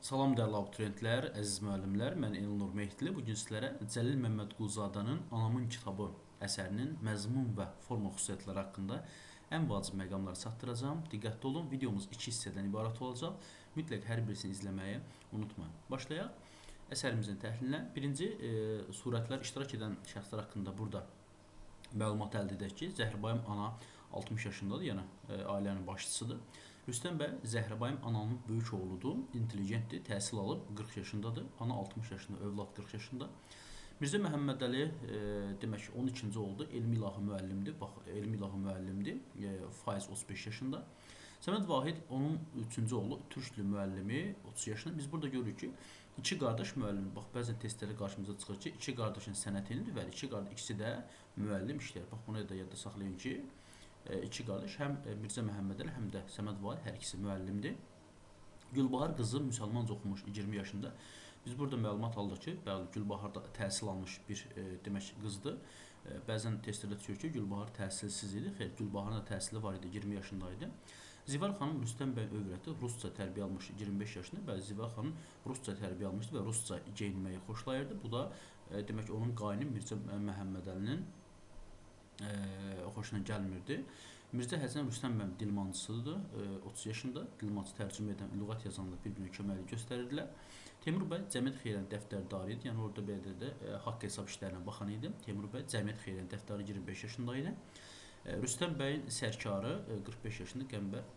Salam dəyərli abituriyentlər, əziz müəllimlər, mən Elnur Mehdli. Bugün sizlərə Cəlil Məmmədquluzadanın Anamın kitabı əsərinin məzmun və forma xüsusiyyətləri haqqında ən vacib məqamları çatdıracağam. Diqqətli olun, videomuz 2 hissədən ibarət olacaq. Mütləq hər birisini izləməyi unutmayın. Başlayaq əsərimizin təhlilinə. Birinci surətlər iştirak edən şəxslər haqqında burada məlumat əldə edək ki, Zəhribayım ana 60 yaşındadır, yəni ailənin başçısıdır. Rüstəm bəy Zəhribayım ananın böyük oğludur, intelligentdir, təhsil alıb 40 yaşındadır. Ana 60 yaşında, övlad 40 yaşında. Mirzə Məhəmmədəli demək 12-ci oldu, elmi ilahi müəllimdir. Bax, elmi ilahi müəllimdir, faiz 35 yaşında. Səməd Vahid onun 3-cü oğlu, türk dili müəllimi 30 yaşında. Biz burada görürük ki, iki qardaş müəllim. Bax, bəzən testlərdə qarşımıza çıxır ki, iki qardaşın sənət elmidir və ikisi də müəllim işləyir. Bax, bunu da yadda saxlayın ki, iki qardaş həm Mirzə Məhəmmədəli, həm də Səməd Vahid hər ikisi müəllimdir. Gülbahar qızı müsəlmanca oxumuş 20 yaşında. Biz burada məlumat aldıq ki, bəli, Gülbahar da təhsil almış bir demək qızdır. Bəzən testlərdə çıxır ki, Gülbahar təhsilsiz idi. Xeyr, Gülbaharın da təhsili var idi, 20 yaşındaydı. Zivar xanım Rüstəm bəy övrəti Rusca tərbiyə almış 25 yaşında. Bəli, Zivar xanım Rusca tərbiyə almışdı və Rusca geyinməyi xoşlayırdı. Bu da demək onun qayını Mirzə Məhəmmədəlinin xoşuna gəlmirdi. Mirzə Həsən Rüstəm bəy dilmancısıdır, 30 yaşında, dilmancı tərcümə edən, lüğət yazanlar bir-birinə köməklik göstərirdilər. Teymur bəy Cəmiyyət Xeyriyyə dəftərdarı idi, yəni orada belə də haqq hesab işlərinə baxan idi. Teymur bəy Cəmiyyət Xeyriyyə dəftərdarı 25 yaşında idi. Rüstəm bəyin sərkarı 45 yaşında Qəmbər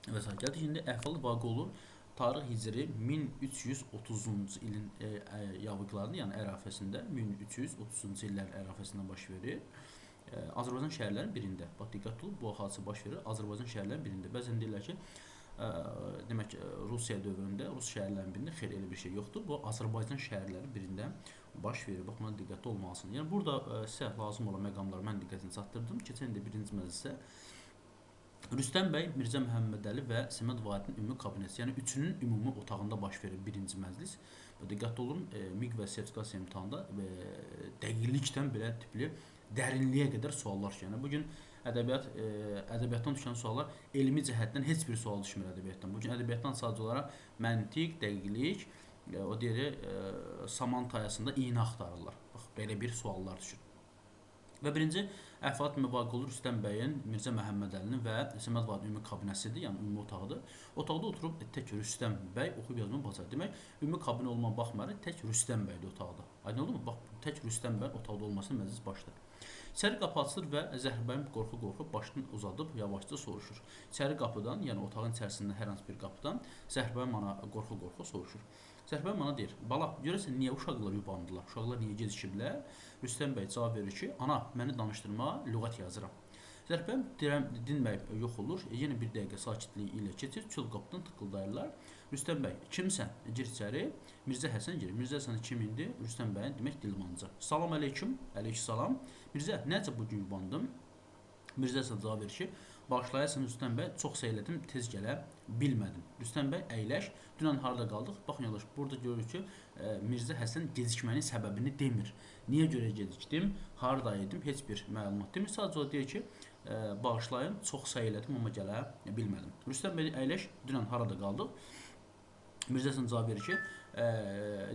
və s. Gəldik, indi əhvalı vaqe olur. Tarix Hicri 1330-cu ilin yavıqlarında, yəni ərafəsində 1330-cu illərin ərafəsində baş verir. Azərbaycan şəhərlərinin birində. Bax, diqqətli olun, bu hadisə baş verir Azərbaycan şəhərlərinin birində. Bəzən deyirlər ki, demək Rusiya dövründə Rus şəhərlərinin birində xeyr elə bir şey yoxdur. Bu Azərbaycan şəhərlərinin birində baş verir. Bax, buna diqqətli olmalısınız. Yəni burada sizə lazım olan məqamları mən diqqətini çatdırdım. Keçən də birinci məclisə Rüstəm bəy, Mirzə Məhəmmədəli və Səməd Vahidin ümumi kabineti, yəni üçünün ümumi otağında baş verir birinci məclis. Diqqətli olun, MİQ və sertifikasiya imtahanda dəqiqlikdən belə tipli dərinliyə qədər suallar düşür. Yəni bugün ədəbiyyatdan düşən suallar elmi cəhətdən heç bir sual düşmür ədəbiyyatdan. Bugün ədəbiyyatdan sadəcə olaraq məntiq, dəqiqlik, o deyir, saman tayasında iynə axtarırlar. Bax, belə bir suallar düşür. Və birinci əhvalat müvaqe olur Rüstəm bəyin, Mirzə Məhəmmədəlinin və Səməd Vahidin ümumi kabinəsidir, yəni ümumi otaqdır. Otaqda oturub tək Rüstəm bəy oxuyub yazmanı bacarır. Demək, ümumi kabinə olmağa baxmayaraq tək Rüstəm bəy də otaqda. Aydın oldu mu? Bax, tək Rüstəm bəy otaqda olmasına məclis başlayır. İçəri qapı açılır və Zəhribayım qorxu-qorxu başını uzadıb yavaşca soruşur. İçəri qapıdan, yəni otağın içərisində hər hansı bir qapıdan Zəhribayım ana qorxu-qorxu soruşur. Zəhribayım ana deyir, bala, görəsən niyə uşaqlar yubandılar? Uşaqlar niyə gecikiblər? Rüstəm bəy cavab verir ki, ana, məni danışdırma, lüğət yazıram. Zəhribayım dinməyib yox olur. Yenə bir dəqiqə sakitliyi ilə keçir, çöl qapıdan tıqqıldayırlar. Rüstəm bəy, kimsən? Gir içəri. Mirzə Həsən girir. Mirzə Həsən kim indi? Rüstəm bəyin demək dilmancı. Salam əleyküm. Əleyküsalam. Mirzə, necə bu gün yubandım? Mirzə Həsən cavab verir ki, bağışlayasın Rüstəm bəy, çox səylədim, tez gələ bilmədim. Rüstəm bəy əyləş, dünən harada qaldıq? Baxın yoldaş, burada görürük ki, Mirzə Həsən gecikmənin səbəbini demir. Niyə görə gecikdim, haradaydım, heç bir məlumat demir. Sadəcə o deyir ki, bağışlayın, çox səylədim, amma gələ bilmədim. Rüstəm bəy əyləş, dünən harada qaldıq? Mirzə Həsən cavab verir ki,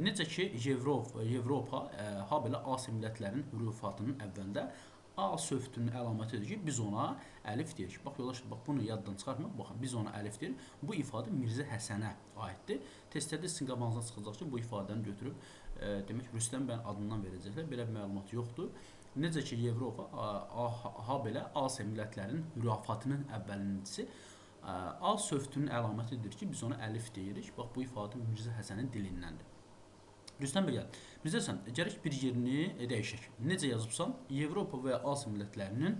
necə ki, Avropa, ha belə A millətlərin hürufatının əvvəldə A sövdünün əlamətidir ki, biz ona əlif deyirik. Bax, yoldaş, bax, bunu yaddan çıxartmaq. Baxın, biz ona əlif deyirik. Bu ifadə Mirzə Həsənə aiddir. Testlərdə sizin qabağınıza çıxacaq ki, bu ifadəni götürüb, demək, Rüstəm bəyin adından verəcəklər. Belə bir məlumat yoxdur. Necə ki, Avropa, ha belə A millətlərin hürufatının əvvəlincisi A sövdünün əlamətidir ki, biz ona əlif deyirik. Bax, bu ifadə Mirzə Həsənin dilindəndir. Rüstəm bəy, Mirzə Həsən, gərək bir yerini dəyişək. Necə yazıbsan? Avropa və Asiya millətlərinin,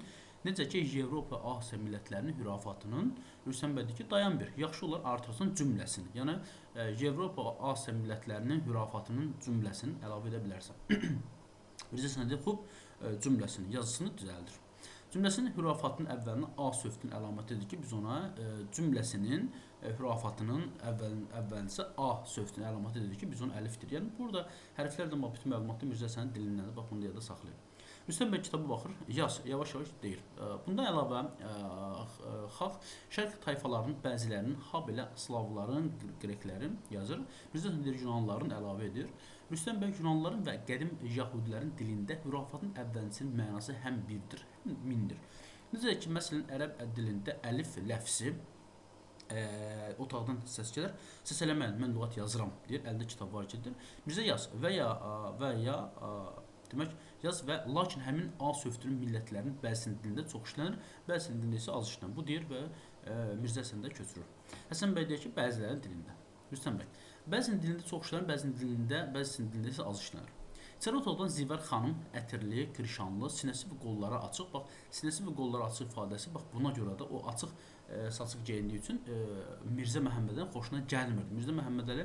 necə ki, Avropa, Asiya millətlərinin hürufatının, Rüstəm bəy deyir ki, dayan bir, yaxşı olar artırsan cümləsini. Yəni, Avropa, Asiya millətlərinin hürufatının cümləsini əlavə edə bilərsən. Mirzə Həsən deyir, xub, cümləsini, yazısını düzəldir. Cümləsinin hürufatının əvvəlinə A sövdünün əlamətidir ki, biz ona cümləsinin hürufatının əvvəlinsə A sövdünün əlamətidir ki, biz ona əlifdir. Yəni, burada hərflərdən bütün məlumatda Mirzə Həsənin dilindəndir. Bax, bunu da yada saxlayın. Rüstəm bəy kitaba baxır, yaz, yavaş-yavaş deyir. Bundan əlavə xalq şərq tayfalarının bəzilərinin, ha belə slavların, qreklərin yazır. Mirzə Həsən deyir Yunanlıların əlavə edir. Rüstəm bəy Yunanlıların və qədim Yahudilərin dilində hürafatın əvvəlcinin mənası həm birdir, həm mindir. Necə ki, məsələn, ərəb dilində əlif ləfsi otaqdan səs gələr. Səs eləməyin, mən lüğət yazıram deyir. Əldə kitab var gedir. Mirzə yaz və ya demək yaz və lakin həmin A sövdünün millətlərinin bəzisinin dilində çox işlənir, bəzisinin dilində isə az işlənir. Bu deyir və Mirzə Həsən də köçürür. Həsən bəy deyir ki, bəzilərinin dilində. Rüstəm bəy, bəzisinin dilində çox işlənir, bəzisinin dilində isə az işlənir. İçəri otaqdan Zivər xanım ətirli, kirşanlı, sinəsi və qolları açıq. Bax, sinəsi və qolları açıq ifadəsi, bax buna görə də o açıq saçıq geyindiyi üçün Mirzə Məhəmmədin xoşuna gəlmirdi. Mirzə Məhəmmədəli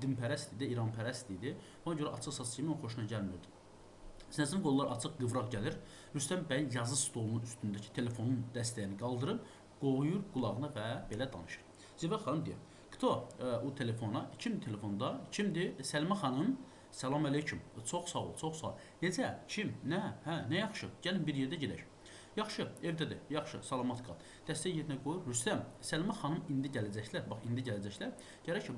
dinpərəst idi, İranpərəst idi. Ona görə açıq saç geyimi onun xoşuna gəlmirdi. Sinəsinin qolları açıq, qıvraq gəlir. Rüstəm bəy yazı stolunun üstündəki telefonun dəstəyini qaldırıb, qoyur qulağına və belə danışır. Zivər xanım deyir, "Kto o telefona? Kimdir telefonda? Kimdir? Səlmə xanım. Salam aleyküm. Çox sağ ol, çox sağ ol. Necə? Kim? Nə? Hə, nə yaxşı. Gəlin bir yerdə gedək." Yaxşı, evdədir. Yaxşı, salamat qal. Dəstəyi yerinə qoyur. Rüstəm, Səlmə xanım indi gələcəklər. Bax, indi gələcəklər. Gərək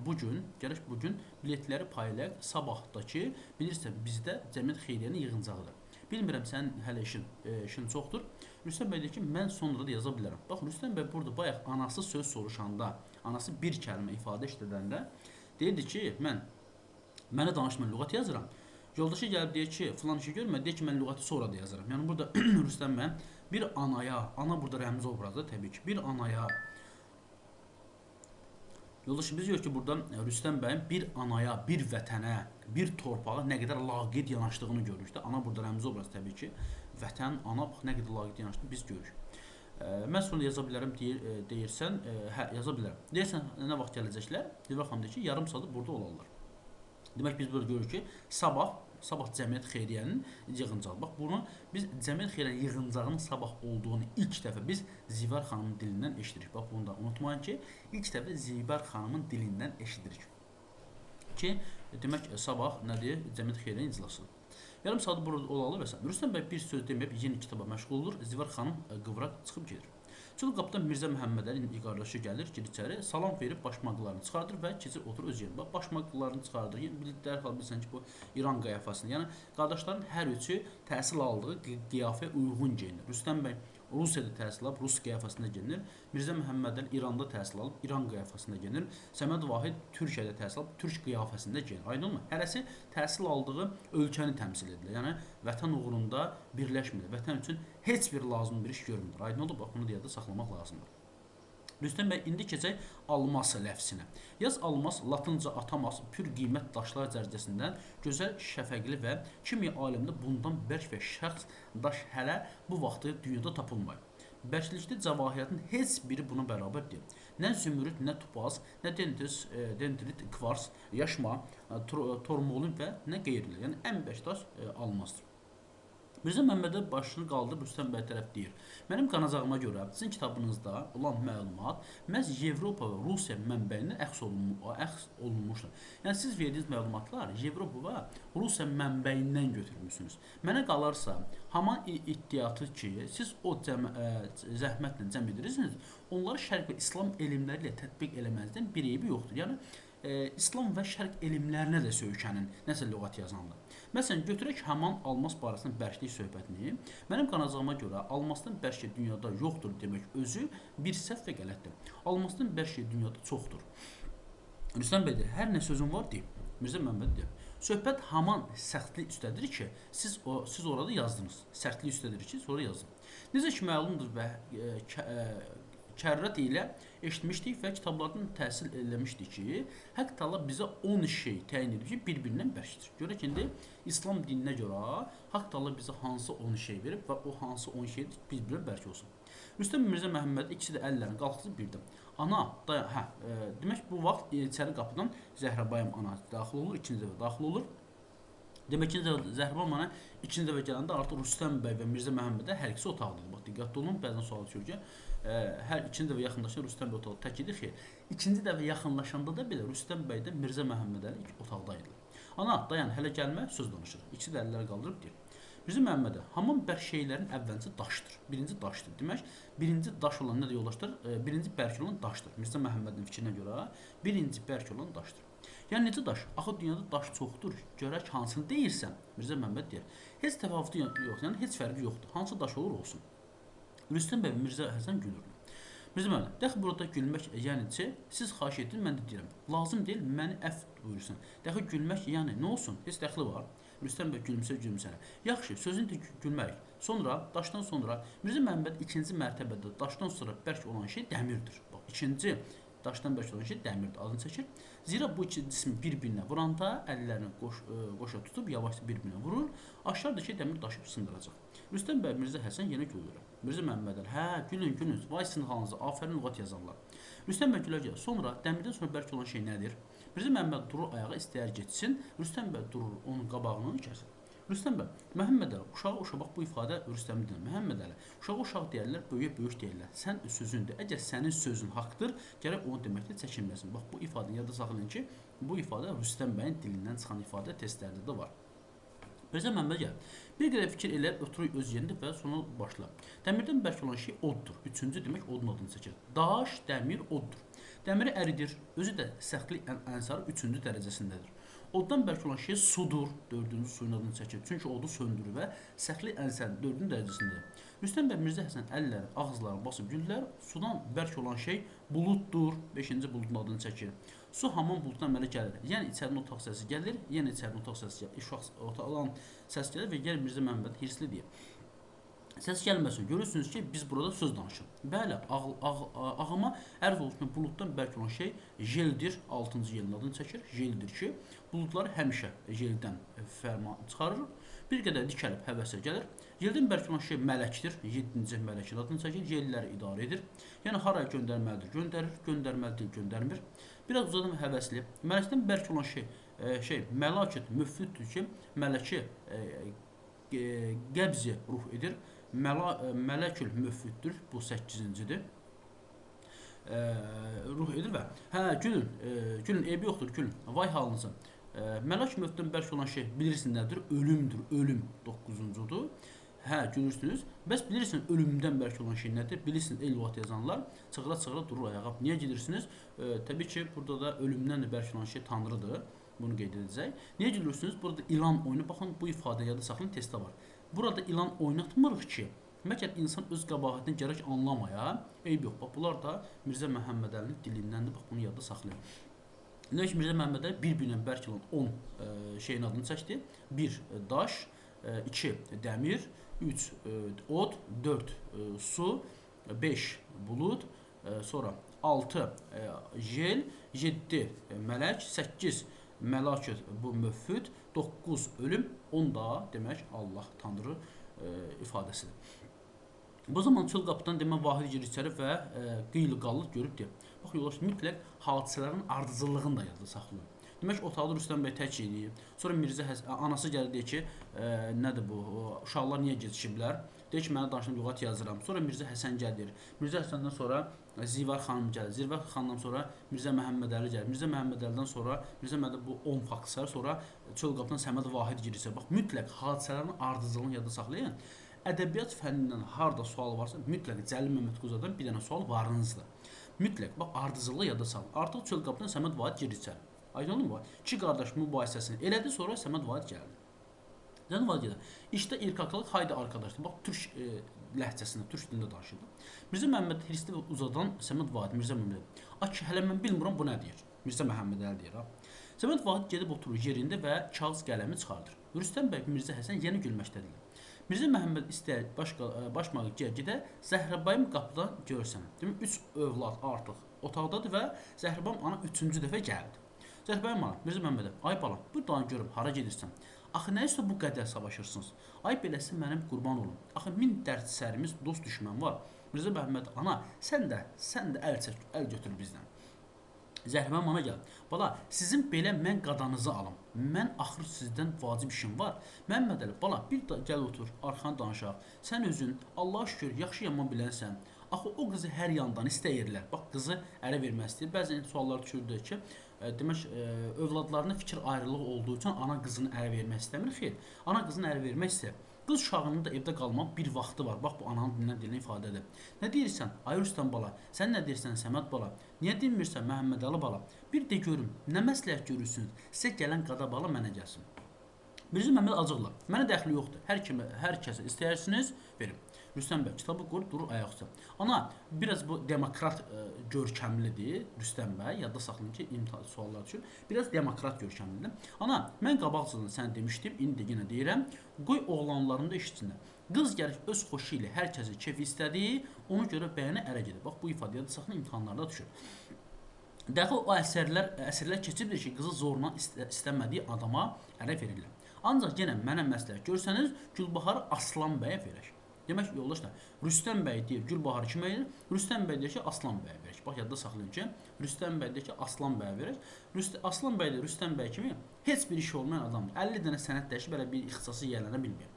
bu gün biletləri paylayaq. Sabahdakı, bilirsən, bizdə Cəmiyyət Xeyriyyənin yığıncağıdır. Bilmirəm sənin hələ işin çoxdur. Rüstəm bəy deyir ki, mən sonra da yaza bilərəm. Bax, Rüstəm bəy burada bayaq anası söz soruşanda, anası bir kəlmə ifadə işlədəndə deyirdi ki, mənə danışma, lüğət yazıram. Yoldaşı gəlib deyir ki, filan işi görmə, deyir ki, mən lüğəti sonra da yazıram. Yəni burada Rüstəm bəy bir anaya, ana burada rəmzi obrazdır təbii ki, bir anaya. Yoldaşı biz görür ki, buradan Rüstəm bəyin bir anaya, bir vətənə, bir torpağa nə qədər laqeyd yanaşdığını görürük də. Ana burada rəmzi obraz təbii ki, vətən, ana bax nə qədər laqeyd yanaşdığını biz görürük. Mən sonra yaza bilərəm deyirsən, hə, yaza bilərəm. Deyirsən, nə vaxt gələcəklər? Zivər xanım deyir ki, yarım saat burada olarlar. Demək biz burada görürük ki, sabah Cəmiyyət Xeyriyyənin yığıncağı. Bax bunu biz Cəmiyyət Xeyriyyənin yığıncağının sabah olduğunu ilk dəfə biz Zivər xanımın dilindən eşidirik. Bax bunu da unutmayın ki, ilk dəfə Zivər xanımın dilindən eşidirik. Ki demək sabah nədir? Cəmiyyət Xeyriyyənin iclasıdır. Yarım saat burada olalı və s. Rüstəm bəy bir söz deməyib yeni kitaba məşğul olur. Zivər xanım qıvraq çıxıb gedir. Sonra qapıdan Mirzə Məhəmmədəli qardaşı gəlir içəri, salam verib başmaqlarını çıxardır və keçir oturur öz yerində. Başmaqlarını çıxardır. Yəni dərhal bilirsən ki, bu İran qiyafəsində. Yəni qardaşların hər üçü təhsil aldığı qiyafəyə uyğun geyinir. Rüstəm bəy Rusiyada təhsil alıb, Rus qiyafəsində geyinir. Mirzə Məhəmmədəli İranda təhsil alıb, İran qiyafəsində geyinir. Səməd Vahid Türkiyədə təhsil alıb, Türk qiyafəsində geyinir. Aydınmı? Hərəsi təhsil aldığı ölkəni təmsil edir. Yəni vətən uğrunda birləşmir. Vətən üçün heç bir lazım bir iş görmür. Aydın oldu? Bax bunu da yadda saxlamaq lazımdır. Rüstəm bəy indi keçək almas ləfsinə. Yaz almas, latınca atamas, pür qiymət daşlar cərgəsindən gözəl, şəfəqli və kimya aləmində bundan bərk və şəxs daş hələ bu vaxtı dünyada tapılmayıb. Bərklikdə cəvahiratın heç biri buna bərabər deyil. Nə zümrüd, nə topaz, nə dendrit, kvars, yaşma, tormolin və nə qeyrilə. Yəni ən bərk daş almasdır. Mirzə Məhəmmədəli başını qaldırıb Rüstəm bəy tərəf deyir. Mənim qanacağıma görə sizin kitabınızda olan məlumat məhz Avropa və Rusiya mənbəyindən əxs olunmuşdur. Yəni siz verdiyiniz məlumatlar Avropa və Rusiya mənbəyindən götürmüsünüz. Mənə qalarsa, haman iddiatı ki, siz o zəhmətlə cəm edirsiniz, onları şərq və İslam elmləri ilə tətbiq eləmənizdən bir eybi yoxdur. Yəni İslam və şərq elmlərinə də söykənin nəsə lüğət yazanlar. Məsələn, götürək haman almas barəsində bərklik söhbətini. Mənim qanacağıma görə almasdan bərk dünyada yoxdur demək özü bir səhv və qələtdir. Almasdan bərk dünyada çoxdur. Rüstəm bəy deyir, hər nə sözün var deyib. Mirzə Məhəmməd deyir, söhbət haman sərtlik üstədir ki, siz orada yazdınız. Sərtlik üstədir ki, sonra yazdınız. Necə ki, məlumdur və Kərrət ilə eşitmişdik və kitablardan təhsil eləmişdik ki, Haqq Təala bizə 10 şey təyin edib ki, bir-birindən bərkdir. Görək indi İslam dininə görə Haqq Təala bizə hansı 10 şey verib və o hansı 10 şeydir bir-birinə bərk olsun. Rüstəm Mirzə Məhəmməd ikisi də əllərini qalxızıb birdən. Ana, demək bu vaxt içəri qapıdan Zəhrəbayım ana daxil olur, ikinci dəfə daxil olur. Demək ki, Zəhrəbayım ana ikinci dəfə gələndə artıq Rüstəm bəy və Mirzə Məhəmmədə hər ikisi otaqdadır. Bax, diqqətli olun, bəzən sual düşür ki, hər ikinci dəfə yaxınlaşan Rüstəm bəy otaqda tək idi xeyr. İkinci dəfə yaxınlaşanda da belə Rüstəm bəy də Mirzə Məhəmmədəli otaqda idilər. Ana, dayan, hələ gəlmə, söz danışır. İkisi də əlləri qaldırıb deyir. Mirzə Məhəmməd Əli, haman bərk şeylərin əvvəlcə daşdır. Birinci daşdır. Demək, birinci daş olan nədir yoldaşlar? Birinci bərk olan daşdır. Mirzə Məhəmmədin fikrinə görə birinci bərk olan daşdır. Yəni necə daş? Axı dünyada daş çoxdur. Görək hansını deyirsən. Mirzə Məhəmməd deyir. Heç təfavütü yox, yəni heç fərqi yoxdur. Hansı daş olur olsun. Rüstəm bəy Mirzə Həsən gülür. Mirzə Məhəmməd, dəxi burada gülmək yəni siz xahiş etdiniz, mən də deyirəm. Lazım deyil, məni əfv buyursun. Dəxi gülmək yəni nə olsun? Heç dəxli var. Rüstəm bəy gülümsə. Yaxşı, sözünü gülmərik. Sonra, daşdan sonra Mirzə Məhəmməd ikinci mərtəbədə daşdan sonra bərk olan şey dəmirdir. Bax, ikinci daşdan bərk olan şey dəmirdir. Adını çəkir. Zira bu iki cismi bir-birinə vuranda əllərini qoşa tutub yavaşca bir-birinə vurur. Aşağıda ki, dəmir daşı sındıracaq. Rüstəm bəy Mirzə Həsən yenə gülür. Mirzə Məhəmməd Əli, hə, gülün. Vay sizin halınıza, afərin lüğət yazanlar. Rüstəm bəy gülər. Sonra dəmirdən sonra bərk olan şey nədir? Mirzə Məhəmməd durur ayağa, istəyər getsin. Rüstəm bəy durur onun qabağını kəsir. Rüstəm bəy, Məhəmməd Əli, uşağı bax bu ifadə Rüstəmin deyir. Məhəmməd Əli, uşaq deyərlər, böyük deyərlər. Sən sözündür. Əgər sənin sözün haqdır, gərək onu deməklə çəkinməsin. Bax bu ifadəni yadda saxlayın ki, bu ifadə Rüstəm bəyin dilindən çıxan ifadə testlərdə də var. Mirzə Məhəmməd Əli, bir qədər fikir elə oturur öz yerində və sonra başla. Dəmirdən bərk olan şey oddur. Üçüncü demək odun adını çəkir. Daş, dəmir, oddur. Dəmiri əridir. Özü də səxtlik ənsarı 3-cü dərəcəsindədir. Oddan bərk olan şey sudur. 4-cü suyun adını çəkir. Çünki odu söndürür və səxtlik ənsarı 4-cü dərəcəsindədir. Rüstəm bəy Mirzə Həsən əlləri, ağızlarını basıb güldülər. Sudan bərk olan şey buluddur. 5-ci buludun adını çəkir. Su haman buluddan əmələ gəlir. Yəni içəridən otaq səsi gəlir, yenə içəridən otaq səsi gəlir. Uşaq otaqdan səs gəlir və gəlir Mirzə Məhəmməd hirsli deyir. Səs gəlməsin. Görürsünüz ki, biz burada söz danışırıq. Bəli, ağıma ərz olsun ki, buluddan bərk olan şey jeldir. 6-cı yelin adını çəkir. Jeldir ki, buludlar həmişə jeldən fərman çıxarır. Bir qədər dikəlib həvəsə gəlir. Jeldən bərk olan şey mələkdir. 7-ci mələkin adını çəkir. Jelləri idarə edir. Yəni haraya göndərməlidir? Göndərir. Göndərməli deyil, göndərmir. Biraz uzadım həvəsli. Mələkdən bərk olan şey məlakət müflüddür ki, mələki qəbzi ruh edir. Mələkül müflüddür. Bu 8-cidir. Ruh edir və gülün, eybi yoxdur, gülün. Vay halınıza. Mələk müflüdddən bərk olan şey bilirsin nədir? Ölümdür. Ölüm 9-cudur. Hə, gülürsünüz. Bəs bilirsiniz ölümdən bərk olan şey nədir? Bilirsiniz el lüğət yazanlar çığıra-çığıra durur ayağa. Niyə gedirsiniz? Təbii ki, burada da ölümdən də bərk olan şey Tanrıdır. Bunu qeyd edəcək. Niyə gülürsünüz? Burada ilan oyunu, baxın bu ifadə yada saxlayın, testdə var. Burada ilan oynatmırıq ki, məgər insan öz qəbahətini gərək anlamaya. Eyb yox. Bax, bunlar da Mirzə Məhəmməd Əlinin dilindəndir. Bax, bunu yadda saxlayın. Demək ki, Mirzə Məhəmməd Əli bir-birinə bərk olan 10 şeyin adını çəkdi. 1 daş, 2 dəmir, 3 od, 4 su, 5 bulud, sonra 6 jel, 7 mələk, 8 məlakət bu müflüd, 9 ölüm, 10 da demək Allah, Tanrı ifadəsidir. Bu zaman çöl qapıdan demə Vahid girir içəri və qıylı-qallıq görüb deyir. Bax, yoldaş, mütləq hadisələrin ardıcıllığını da yadda saxlayın. Demək, otaqda Rüstəm bəy tək eləyib. Sonra Mirzə anası gəlir deyir ki, nədir bu, uşaqlar niyə gecişiblər? Deyir ki, mənə danışdım, lüğət yazıram. Sonra Mirzə Həsən gəlir. Mirzə Həsəndən sonra Zivar xanım gəlir. Zivar xanımdan sonra Mirzə Məhəmməd Əli gəlir. Mirzə Məhəmməd Əlidən sonra Mirzə Məhəmməd bu 10 fakt sayır. Sonra çöl qapıdan Səməd Vahid girirsə. Bax, mütləq hadisələrin ardıcıllığını yadda saxlayın. Ədəbiyyat fənnindən harda sual varsa, mütləq Cəlil Məmmədquluzadan bir dənə sual varınızdır. Mütləq, bax, ardıcıllığı yadda salın. Artıq çöl qapıdan Səməd Vahid girir içəri. Aydın oldu mu? İki qardaş mübahisəsini elədi, sonra Səməd Vahid gəldi. Səməd Vahid gəlir. İşdə irqaqlıq haydi arkadaşlar. Bax, türk ləhcəsində, türk dilində danışırdı. Mirzə Məhəmməd hirsli və uzadan Səməd Vahid, Mirzə Məhəmməd. Aki, hələ mən bilmirəm bu nə deyir. Mirzə Məhəmməd Əli deyir. Səməd Vahid gedib oturur yerində və kağız qələmi çıxardır. Rüstəm bəy Mirzə Həsən yenə gülməkdədirlər. Mirzə Məhəmməd istəyir başmağı gedə Zəhrabayım qapıdan görsən. Demək, 3 övlad artıq otaqdadır və Zəhrabayım ana 3-cü dəfə gəldi. Zəhrabayım ana, Mirzə Məhəmməd, ay balam, buradan görüm, hara gedirsən? Axı nə isə bu qədər savaşırsınız? Ay beləsi mənim qurban olun. Axı 1000 dərd sərimiz, dost düşmən var. Mirzə Məhəmməd, ana, sən də əl çək, əl götür bizdən. Zəhrabayım ana gəl. Bala, sizin belə mən qadanızı alım. Mən axır sizdən vacib işim var. Məhəmməd Əli, bala, bir gəl otur, arxana danışaq. Sən özün, Allaha şükür, yaxşı yaman bilənsən. Axı o qızı hər yandan istəyirlər. Bax, qızı ərə vermək istəyir. Bəzən suallar düşürdü ki, demək, övladlarına fikir ayrılığı olduğu üçün ana qızını ərə vermək istəmir. Xeyr, ana qızını ərə vermək istəyir. Qız uşağının da evdə qalmaq bir vaxtı var. Bax bu ananın dilindən dilinə ifadədir. Nə deyirsən? Ay Rüstəm bala, sən nə deyirsən Səməd bala? Niyə demirsən Məhəmmədəli bala? Bir de görüm, nə məsləhət görürsünüz? Sizə gələn qada bala mənə gəlsin. Mirzə Məhəmməd acıqla. Mənə dəxli yoxdur. Hər kəsə istəyirsiniz, verin. Rüstəm bəy kitabı qoyur, durur ayaq üstə. Ana, biraz bu demokrat görkəmlidir Rüstəm bəy. Yadda saxlayın ki, imtahan suallar düşür. Biraz demokrat görkəmlidir. Ana, mən qabaqcadan sən demişdim, indi yenə deyirəm. Qoy oğlanların da işçində. Qız gəlib öz xoşu ilə hər kəsi kef istədiyi, ona görə bəyənə ərə gedir. Bax bu ifadə yadda saxlayın, imtahanlarda düşür. Dəxil o əsrlər keçibdir ki, qızı zorla istəmədiyi adama ərə verirlər. Ancaq yenə mənə məsləhət görsəniz, Gülbaharı Aslan bəyə verək. Demək yoldaşlar, Rüstəm bəy deyir Gülbaharı kimə verir? Rüstəm bəy deyir ki, Aslan bəyə verək. Bax yadda saxlayın ki, Rüstəm bəy deyir ki, Aslan bəyə verək. Aslan bəy də Rüstəm bəy kimi heç bir işi olmayan adamdır. 50 dənə sənət dəyişib belə bir ixtisası yiyələnə bilmir.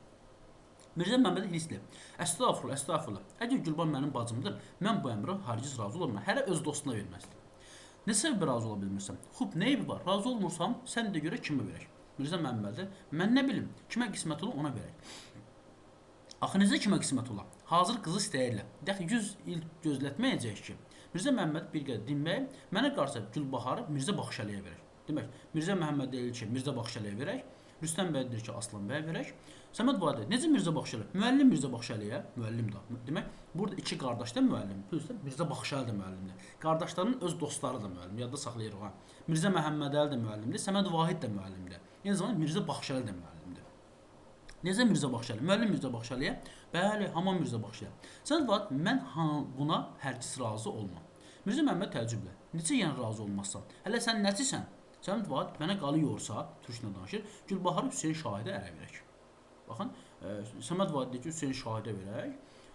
Mirzə Məhəmməd hirsli. Əstağfurullah, əstağfurullah. Əgər Gülbahar mənim bacımdır, mən bu əmrə hərgiz razı olmam. Hərə öz dostuna verməzdir. Nə səbəbə razı ola bilmirsən? Xub, nə evi var? Razı olmursam, sən də görə kimə verək? Mirzə Məhəmməd də, mən nə bilim, kimə qismət ola ona verək. Axı necə kimə qismət ola? Hazır qızı istəyirlər. Dəxi 100 il gözlətməyəcək ki. Mirzə Məhəmməd bir qədər dinməyib, mənə qarşı Gülbaharı Mirzə Baxşəliyə verək. Demək, Mirzə Məhəmməd deyir ki, Mirzə Baxşəliyə verək. Rüstəm bəy deyir ki, Aslan bəyə verək. Səməd Vadi, necə Mirzə Baxşəli? Müəllim Mirzə Baxşəliyə, müəllim də. Demək, burada iki qardaş da müəllim, düzdür? Mirzə Baxşəli də müəllimdir. Qardaşlarının öz dostları da müəllim, yadda saxlayırıq ha. Mirzə Məhəmmədəli də müəllimdir, Səməd Vahid də müəllimdir. Eyni zamanda Mirzə Baxşəli də müəllimdir. Necə Mirzə Baxşəli? Müəllim Mirzə Baxşəliyə? Bəli, haman Mirzə Baxşəli. Səməd Vadi, mən buna hərgiz razı olmam. Mirzə Məhəmməd təəccüblə. Necə yəni razı olmazsan? Hələ sən nəçisən? Səməd Vahid mənə qalıyorsa, türkçə danışır, Gülbaharı Hüseyn Şahidə ərə verək. Baxın, Səməd Vahid deyir ki, Hüseyn Şahidə verək.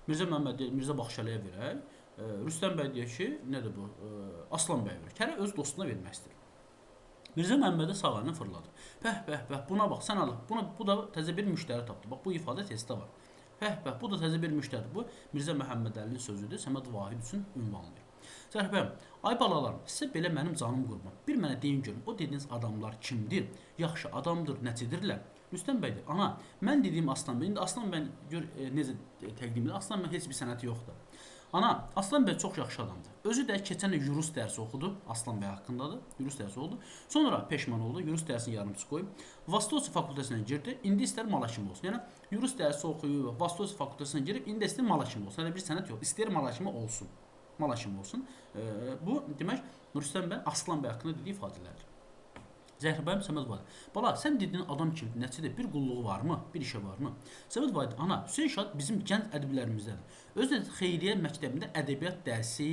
Mirzə Məhəmməd deyir, Mirzə Baxşəliyə verək. Rüstəm bəy deyir ki, nədir bu? Aslan bəy verək. Hərə öz dostuna vermək istəyir. Mirzə Məhəmmədə sağ əlini fırladı. Bəh, buna bax, sən al. Bu da təzə bir müştəri tapdı. Bax, bu ifadə testdə var. Bəh, bu da təzə bir müştəridir. Bu Mirzə Məhəmmədəlinin sözüdür. Səməd Vahid üçün ünvanlayır. Zərbəm, ay balalarım, sizə belə mənim canım qurban. Bir mənə deyin görün, o dediyiniz adamlar kimdir? Yaxşı adamdır, nəçidirlər? Rüstəm bəy deyir, ana, mən dediyim Aslan bəy, indi Aslan bəy gör necə təqdim edir? Aslan bəy heç bir sənəti yoxdur. Ana, Aslan bəy çox yaxşı adamdır. Özü də keçən il Yurus dərsi oxudu, Aslan bəy haqqındadır. Yurus dərsi oldu. Sonra peşman oldu, Yurus dərsini yarımçı qoyub. Vastosi fakültəsinə girdi, indi istər mala kimi olsun. Yəni Yurus dərsi oxuyub, Vastosi fakültəsinə girib, indi istər mala kimi olsun. Hələ bir sənət yox, istər mala kimi olsun. Mala kimi olsun. Bu demək Rüstəm bəy Aslan bəy haqqında dediyi ifadələrdir. Zəhribəyim Səməd Vahid. Bala, sən dediyin adam kimi nəticədə bir qulluğu varmı? Bir işə varmı? Səməd Vahid, ana, Hüseyn Şad bizim gənc ədiblərimizdədir. Özü də Xeyriyyə məktəbində ədəbiyyat dərsi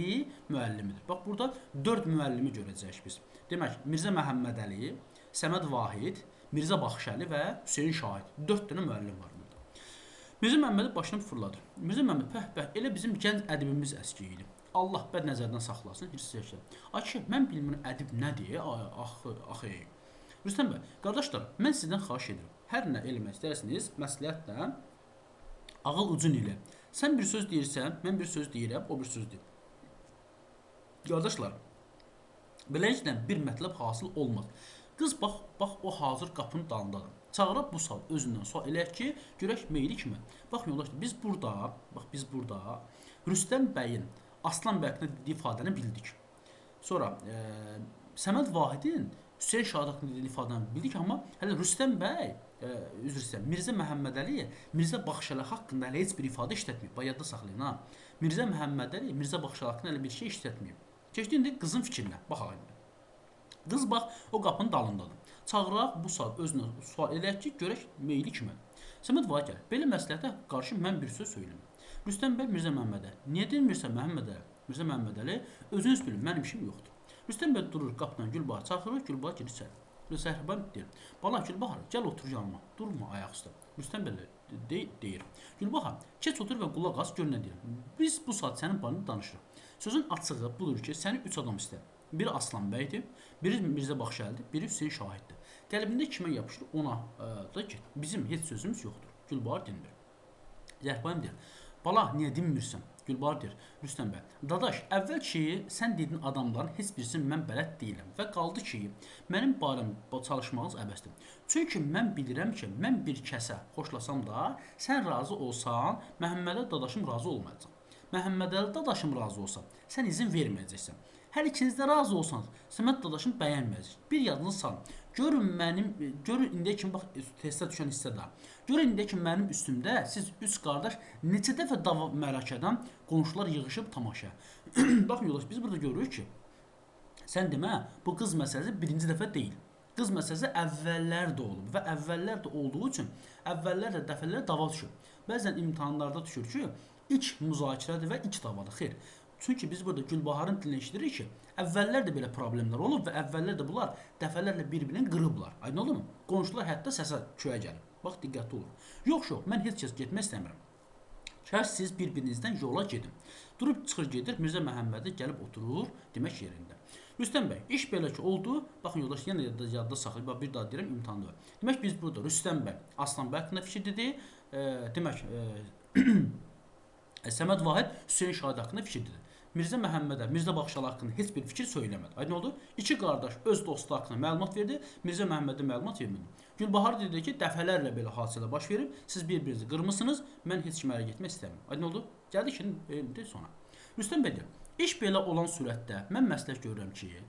müəllimidir. Bax, burada 4 müəllimi görəcəyik biz. Demək, Mirzə Məhəmmədəli, Səməd Vahid, Mirzə Baxşəli və Hüseyn Şahid. 4 dənə müəllim var burada. Mirzə Məhəmmədi başını fırladı. Mirzə Məhəmməd, bəh, elə bizim gənc ədibimiz əski idi. Allah bəd nəzərdən saxlasın, heç səşlə. Ay ki, mən bilmirəm ədib nədir? Axı. Rüstəm bəy, qardaşlar, mən sizdən xahiş edirəm. Hər nə eləmək istərsiniz, məsləhətlə, ağıl ucun ilə. Sən bir söz deyirsən, mən bir söz deyirəm, o bir söz deyir. Qardaşlar, beləliklə bir mətləb hasıl olmaz. Qız bax o hazır qapının dalındadır. Çağırıb bu saat özündən sual eləyək ki, görək meyli kimi. Bax yoldaşlar, biz burada Rüstəm bəyin Aslan bəy haqqında dediyi ifadəni bildik. Sonra Səməd Vahidin Hüseyn Şahid haqqında dediyi ifadəni bildik, amma hələ Rüstəm bəy, üzr istəyirəm, Mirzə Məhəmmədəli, Mirzə Baxşəli haqqında hələ heç bir ifadə işlətməyib. Bax yadda saxlayın ha. Mirzə Məhəmmədəli, Mirzə Baxşəli haqqında hələ bir şey işlətməyib. Keçdi indi qızın fikrinə. Bax ayın. Qız bax o qapının dalındadır. Çağıraq bu saat özünə sual eləyək ki, görək meyli kimi. Səməd Vahid gəlir. Belə məsləhətə qarşı mən bir söz söyləyim. Rüstəm bəy Mirzə Məhəmmədə. Niyə demirsən Məhəmmədəli? Mirzə Məhəmmədəli özünüz bilin, mənim işim yoxdur. Rüstəm bəy durur qapıdan Gülbahar çağırır, Gülbahar girir içəri. Zəhribəm deyir. Bala Gülbahar, gəl otur yanıma. Durma ayaq üstə. Rüstəm bəy deyir. Gülbahar, keç otur və qulaq as, gör nə deyirəm. Biz bu saat sənin barəndə danışırıq. Sözün açığı budur ki, səni 3 adam istəyir. Biri Aslan bəydir, biri Mirzə Baxşəlidir, biri Hüseyn Şahiddir. Qəlbində kimə yapışır, ona da get. Bizim heç sözümüz yoxdur. Gülbahar dinmir. Zəhribəm deyir. Bala, niyə dinmirsən? Gülbahar deyir, Rüstəm bəy, dadaş, əvvəl ki, sən dedin adamların heç birisini mən bələd deyiləm və qaldı ki, mənim barəmdə çalışmağınız əbəsdir. Çünki mən bilirəm ki, mən bir kəsə xoşlasam da, sən razı olsan, Məhəmmədə dadaşım razı olmayacaq. Məhəmmədəli dadaşım razı olsa, sən izin verməyəcəksən. Hər ikiniz də razı olsanız, Səməd dadaşım bəyənməyəcək. Bir yadınızı salın. Görün indiyə kimi bax testə düşən hissədə. Görün indiyə kimi mənim üstümdə siz üç qardaş neçə dəfə dava mərəkədən qonşular yığışıb tamaşa. Baxın yoldaş, biz burada görürük ki, sən demə, bu qız məsələsi birinci dəfə deyil. Qız məsələsi əvvəllər də olub və əvvəllər də olduğu üçün əvvəllər də dəfələrlə dava düşür. Bəzən imtahanlarda düşür ki, ilk müzakirədir və ilk davadır. Xeyr. Çünki biz burada Gülbaharın dilinə eşidirik ki, əvvəllər də belə problemlər olub və əvvəllər də bunlar dəfələrlə bir-birini qırıblar. Aydın oldu mu? Qonşular hətta səsə köyə gəlib. Bax, diqqətli olun. Yox, mən heç kəs getmək istəmirəm. Kəs siz bir-birinizdən yola gedin. Durub çıxır gedir, Mirzə Məhəmmədi gəlib oturur, demək yerində. Rüstəm bəy, iş belə ki oldu. Baxın yoldaş, yenə yadda saxlayıb, bir daha deyirəm, imtahanda var. Demək biz burada Rüstəm bəy, Aslan bəy haqqında fikir dedi. Demək, Səməd Vahid Hüseyn Şahid haqqında fikir dedi. Mirzə Məhəmmədə, Mirzə Baxşalı haqqında heç bir fikir söyləmədi. Aydın oldu? İki qardaş öz dostu haqqında məlumat verdi, Mirzə Məhəmmədə məlumat vermədi. Gülbahar dedi ki, dəfələrlə belə hadisələr baş verib, siz bir-birinizi qırmısınız, mən heç kimə ərə getmək istəmirəm. Aydın oldu? Gəldik şimdi sonra. Rüstəm bəy deyir, iş belə olan surətdə mən məsləhət görürəm ki,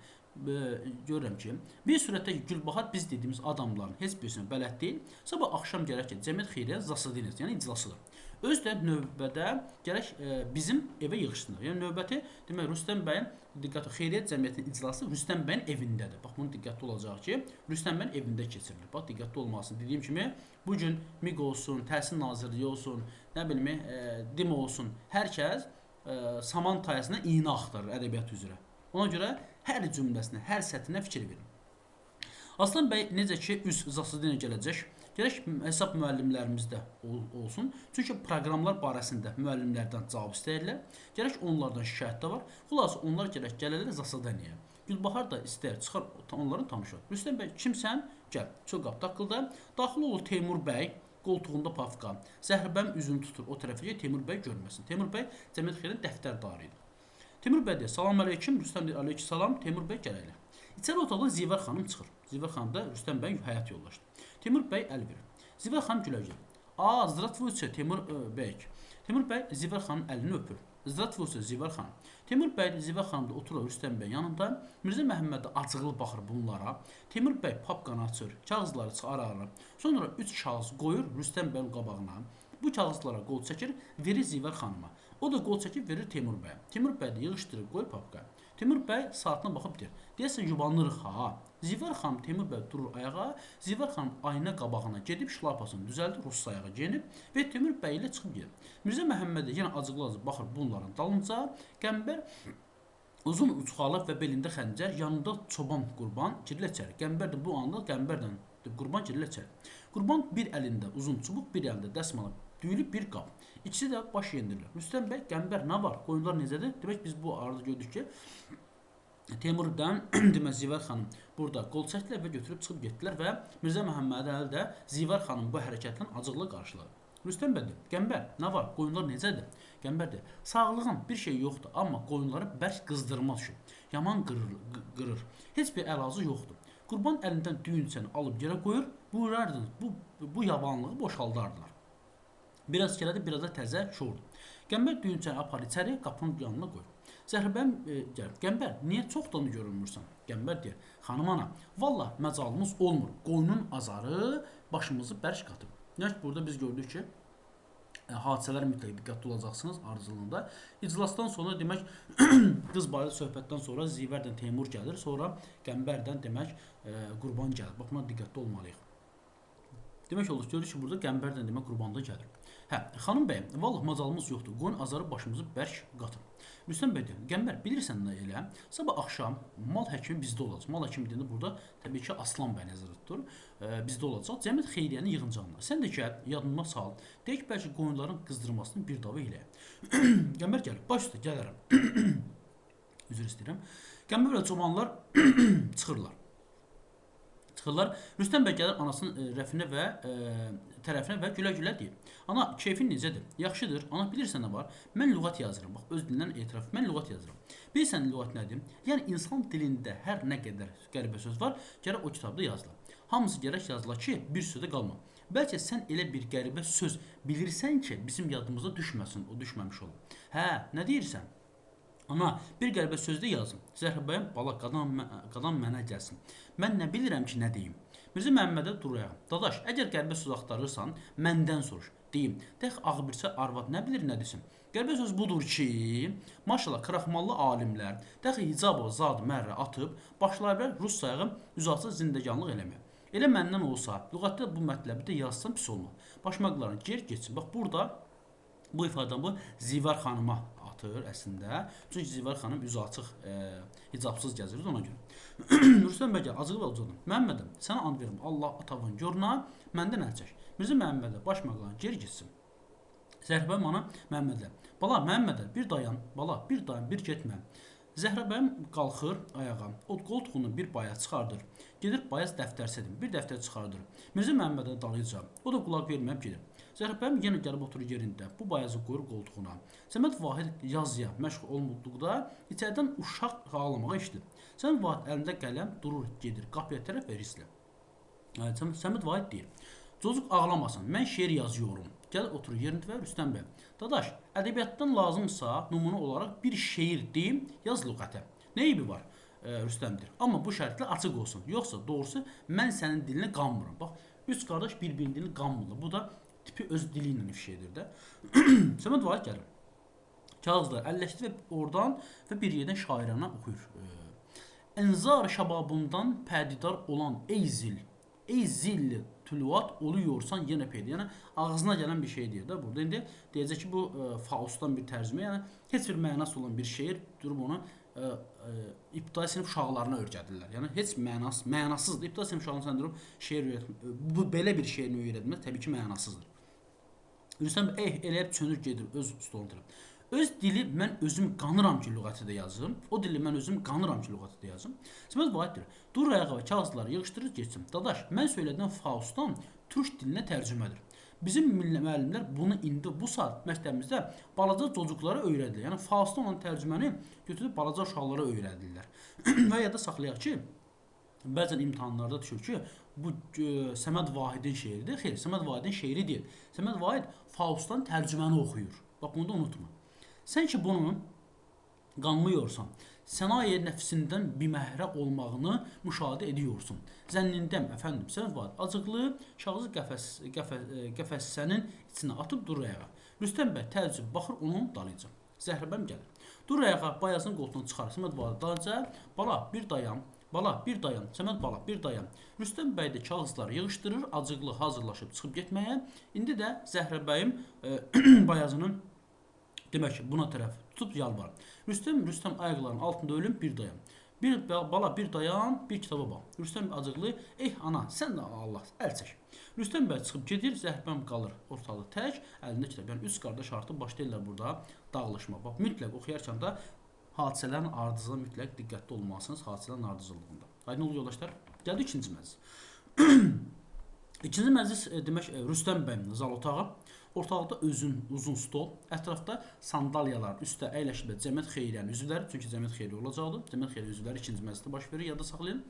bir surətdə ki, Gülbahar biz dediyimiz adamların heç birisini bələd deyil, sabah axşam gərək ki, Cəmiyyət Xeyriyyə zasadiniz, yəni iclasıdır. Öz də növbədə gərək bizim evə yığışsınlar. Yəni növbəti demək Rüstəm bəyin diqqətli Xeyriyyət Cəmiyyətinin iclası Rüstəm bəyin evindədir. Bax bunun diqqətli olacaq ki, Rüstəm bəyin evində keçirilir. Bax diqqətli olmasın. Dediyim kimi bu gün MİQ olsun, Təhsil Nazirliyi olsun, nə bilim, DİM olsun, hər kəs saman tayəsində iynə axtarır ədəbiyyat üzrə. Ona görə hər cümləsinə, hər sətrinə fikir verin. Aslan bəy necə ki üz zasadına gələcək, gərək hesab müəllimlərimizdə olsun. Çünki proqramlar barəsində müəllimlərdən cavab istəyirlər. Gərək onlardan şikayət də var. Xülasə onlar gərək gələrlər zasadaniyaya. Gülbahar da istər çıxar onların tanışır. Rüstəm bəy kimsən? Gəl. Çox qap daxılda. Daxil olur Teymur bəy. Qoltuğunda pafqa. Zəhribəm üzünü tutur o tərəfə ki, Teymur bəy görməsin. Teymur bəy Cəmiyyət Xeyriyyə dəftərdarı idi. Teymur bəy deyir, salam əleykum. Rüstəm deyir, əleyhissalam. Teymur bəy gələklər. İçəri otaqda Zivər xanım çıxır. Zivər xanım da Rüstəm bəy həyat yoldaşdır. Teymur bəy əl verir. Zivər xanım gülə-gülə. Zdravствуйте, Teymur bəy. Teymur bəy Zivər xanımın əlini öpür. Zdravствуйте, Zivər xanım. Teymur bəy Zivər xanım da oturur Rüstəm bəy yanında. Mirzə Məhəmməd acıqlı baxır bunlara. Teymur bəy papqanı açır, kağızları çıxarır. Sonra 3 kağız qoyur Rüstəm bəyin qabağına. Bu kağızlara qol çəkir, verir Zivər xanıma. O da qol çəkib verir Teymur bəyə. Teymur bəy də yığışdırır, qoyur papqanı. Teymur bəy saatına baxıb deyir, deyəsən yubanırıq ha. Zivər xanım Teymur bəy durur ayağa, Zivər xanım ayna qabağına gedib şlapasını düzəldir, Rus ayağa geyinib və Teymur bəy ilə çıxıb gedir. Mirzə Məhəmməd yenə acıqlı-acıqlı baxır bunların dalınca, Qəmbər uzun uçxalı və belində xəncər, yanında çoban Qurban girilə içəri. Qəmbər də bu anda Qəmbərdən Qurban girilə içəri. Qurban bir əlində uzun çubuq, bir əlində dəsmalı düyülüb bir qab. İkisi də baş yendirilir. Rüstəm bəy, Qəmbər nə var? Qoyunlar necədir? Demək biz bu arada gördük ki, Teymurdan demək Zivər xanım burada qol çəkdilər və götürüb çıxıb getdilər və Mirzə Məhəmməd Əli də Zivər xanım bu hərəkətlə acıqlı qarşıladı. Rüstəm bəy deyir, Qəmbər nə var? Qoyunlar necədir? Qəmbər deyir, sağlığım bir şey yoxdur, amma qoyunları bərk qızdırma düşür. Yaman qırır. Heç bir əlacı yoxdur. Qurban əlindən düyünçəni alıb yerə qoyur, bu yabanlığı boşaldardılar. Biraz kələdi, biraz da təzə şordu. Qəmbər düyünçəni apar içəri, qapının yanına qoyur. Zəhribəm gəlir. Qəmbər, niyə çoxdan görünmürsən? Qəmbər deyir, xanım ana, valla məcalımız olmur. Qoyunun azarı başımızı bərk qatıb. Nəhət burada biz gördük ki, hadisələr mütləq diqqətli olacaqsınız ardıcılığında. İclasdan sonra demək qız barədə söhbətdən sonra Zivərdən Teymur gəlir, sonra Qəmbərdən demək Qurban gəlir. Bax buna diqqətli olmalıyıq. Demək olur, görürük ki, burada Qəmbərdən demək Qurbanda gəlir. Hə, xanım bəy, vallah macalımız yoxdur. Qoyun azarı başımızı bərk qatır. Rüstəm bəy deyir, Qəmbər, bilirsən nə elə? Sabah axşam mal həkimi bizdə olacaq. Mal həkimi deyəndə burada təbii ki, Aslan bəy nəzərdə tutur. Bizdə olacaq. Cəmiyyət Xeyriyyənin yığıncağında. Sən də gəl, yadına sal. Deyək bəlkə qoyunların qızdırmasını bir dava eləyək. Qəmbər gəlir, baş üstə gələrəm. Üzr istəyirəm. Qəmbər və çobanlar çıxırlar. Çıxırlar. Rüstəm bəy gəlir anasının rəfinə və tərəfinə və gülə-gülə deyir. Ana, keyfin necədir? Yaxşıdır. Ana, bilirsən nə var? Mən lüğət yazıram. Bax, öz dilindən etiraf. Mən lüğət yazıram. Bilirsən lüğət nədir? Yəni insan dilində hər nə qədər qəribə söz var, gərək o kitabda yazıla. Hamısı gərək yazıla ki, bir sözdə qalma. Bəlkə sən elə bir qəribə söz bilirsən ki, bizim yadımıza düşməsin, o düşməmiş olur. Hə, nə deyirsən? Ana, bir qəribə sözdə yazım. Zəhrabəyim, bala, qadan mənə gəlsin. Mən nə bilirəm ki, nə deyim? Mirzə Məhəmmədə dur ayağa. Dadaş, əgər qəribə söz axtarırsan, məndən soruş. Deyim, tək ağbirçə arvad nə bilir, nə desin? Qəribə söz budur ki, maşallah, kraxmallı alimlər, dəxi hicab o zad mərrə atıb, başlayıblar rus sayağı üzasız zindəganlıq eləməyə. Elə məndən olsa, lüğətdə bu mətləbi də yazsam pis olmaz. Başmaqlarına ger geçsin. Bax, burada bu ifadən bu Zivar xanıma atır əslində. Çünki Zivar xanım üzü açıq, hicabsız gəzirdi ona görə. Rüstəm bəy gəl, acığı və ucadım. Məmmədim, sənə and verim, Allah atavan görünə, məndən əl çək. Mirzə Məhəmmədə başmaqlarına ger geçsin. Zəhrabəyim ana Məhəmmədə. Bala, Məhəmmədə, bir dayan, bala, bir dayan, bir getmə. Zəhrabəyim qalxır ayağa, o qoltuğunu bir bayaq çıxardır. Gedir bayaz dəftər sedim, bir dəftər çıxardır. Mirzə Məhəmmədə dalıca, o da qulaq verməyib gedir. Zəhrabəyim yenə gəlib oturur yerində, bu bayazı qoyur qoltuğuna. Səməd Vahid yazıya məşğul olmadıqda içəridən uşaq ağlamağa işdir. Səməd Vahid əlində qələm durur, gedir qapıya tərəf və rislə. Səməd Vahid deyir, çocuk ağlamasın, mən şeir yazıyorum. Gəl oturur yerində və Rüstəm bəy. Dadaş, ədəbiyyatdan lazımsa nümunə olaraq bir şeir deyim, yaz lüğətə. Nə eybi var? Rüstəmdir. Amma bu şərtlə açıq olsun. Yoxsa doğrusu mən sənin dilinə qanmıram. Bax, üç qardaş bir-birinin dilini qanmırlar. Bu da tipi öz dili ilə ifşa edir də. Səməd Vahid gəlir. Kağızlar əlləşdi və oradan və bir yerdən şairana oxuyur. Enzar şababından pədidar olan ey zilli tülvat oluyorsan yenə peyda. Yəni ağzına gələn bir şey deyir də burada. İndi deyəcək ki, bu Faustdan bir tərcümə, yəni heç bir mənası olan bir şeir durub onu ibtidai sinif uşaqlarına öyrədirlər. Yəni heç mənasızdır. İbtidai sinif uşağına sən durub şeir öyrətmə. Bu belə bir şeirin öyrətmə təbii ki, mənasızdır. Rüstəm eləyib çönür gedir öz stoluna tərəf. Öz dili mən özüm qanıram ki, lüğəti də yazım. O dili mən özüm qanıram ki, lüğəti də yazım. Səməd Vahid deyir, dur ayağa və kağızları yığışdırır geçsin. Dadaş, mən söylədiyim Faustdan türk dilinə tərcümədir. Bizim müəllimlər bunu indi bu saat məktəbimizdə balaca çocuklara öyrədirlər. Yəni Faustdan olan tərcüməni götürüb balaca uşaqlara öyrədirlər. Və ya da saxlayaq ki, bəzən imtahanlarda düşür ki, bu Səməd Vahidin şeiridir. Xeyr, Səməd Vahidin şeiri deyil. Səməd Vahid Faustdan tərcüməni oxuyur. Bax, bunu da unutma. Sən ki bunu qanmıyorsan, sənaye nəfsindən biməhrə olmağını müşahidə ediyorsun. Zənnindəm, əfəndim, Səməd Vahid acıqlı şahsı qəfəssənin içinə atıb dur ayağa. Rüstəm bəy təəccüb baxır onun dalıca. Zəhrabəm gəlir. Dur ayağa, bayazın qoltuğunu çıxarır. Səməd Vahid dalıca, bala bir dayan. Bala bir dayan, Səməd bala bir dayan. Rüstəm bəy də kağızları yığışdırır, acıqlı hazırlaşıb çıxıb getməyə. İndi də Zəhrabəyim bayazının demək ki, buna tərəf tutub yalvar. Rüstəm ayaqlarının altında ölüm bir dayan. Bala bir dayan, bir kitaba bax. Rüstəm acıqlı, ana, sən də Allah, əl çək. Rüstəm bəy çıxıb gedir, Zəhrabəm qalır ortalığı tək, əlində kitab. Yəni üç qardaş artıq başlayırlar burada dağılışma. Bax, mütləq oxuyarkən də hadisələrin ardıcılığına mütləq diqqətli olmalısınız, hadisələrin ardıcılığında. Aydın olur yoldaşlar? Gəldi ikinci məclis. İkinci məclis demək Rüstəm bəyin zal otağı. Ortalıqda uzun stol, ətrafda sandalyalar, üstə əyləşiblər Cəmiyyət Xeyriyyənin üzvləri, çünki Cəmiyyət Xeyriyyə olacaqdır. Cəmiyyət Xeyriyyə üzvləri ikinci məclisdə baş verir, yadda saxlayın.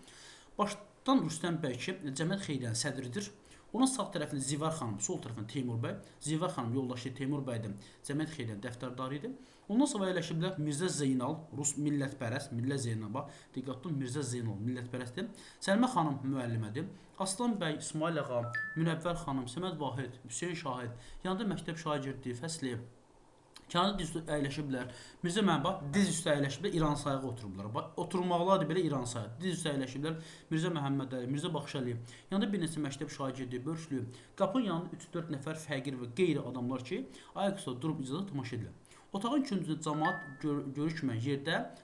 Başdan Rüstəm bəy ki, Cəmiyyət Xeyriyyənin sədridir. Onun sağ tərəfində Zivar xanım, sol tərəfində Teymur bəy. Zivar xanım yoldaşı Teymur bəydən Cəmiyyət Xeyriyyənin dəftərdarı idi. Ondan sonra əyləşiblər Mirzə Zeynal, Rus millətpərəst, Millə Zeynal, bax, diqqətli olun, Mirzə Zeynal millətpərəstdir. Səlimə xanım müəllimədir. Aslan bəy, İsmail ağa, Münəvvər xanım, Səməd Vahid, Hüseyn Şahid, yanında məktəb şagirdi, Fəsli. Kağıdı diz üstə əyləşiblər. Mirzə Məhəmməd diz üstə əyləşiblər, İran sayığı oturublar. Bax, oturmaqlardır belə İran sayığı. Diz üstə əyləşiblər. Mirzə Məhəmməd Əli, Mirzə Baxşəli, yanında bir neçə məktəb şagirdi, bölüşlü. Qapının yanında 3-4 nəfər fəqir və qeyri adamlar ki, ayaq üstə durub icazə tamaşa edirlər. Otağın küncündə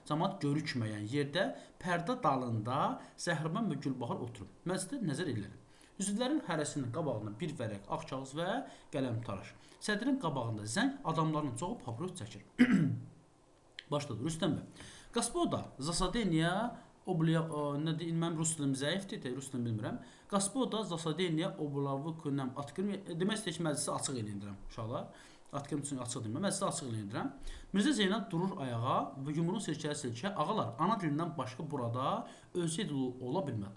cəmaat görükməyən yerdə pərdə dalında Zəhrabəm və Gülbahar oturub. Məclisdə nəzər edirlər. Üzvlərin hərəsinin qabağında bir vərəq ağ kağız və qələm taraş. Sədrin qabağında zəng, adamların çoxu papiros çəkir. Başladı Rüstəm bəy. Gospoda, zasadeniya nə deyim, mənim rus dilim zəifdir, rus dilini bilmirəm. Gospoda zasadeniya oblavuknem atkırım. Demək istəyir ki, məclisi açıq eləyirəm uşaqlar. Atkırım üçün açıq deyim. Məclisi açıq eləyirəm. Mirzə Zeynal durur ayağa və yumruğunu silkəyə-silkəyə. Ağalar, ana dilindən başqa burada özgə dil ola bilməz.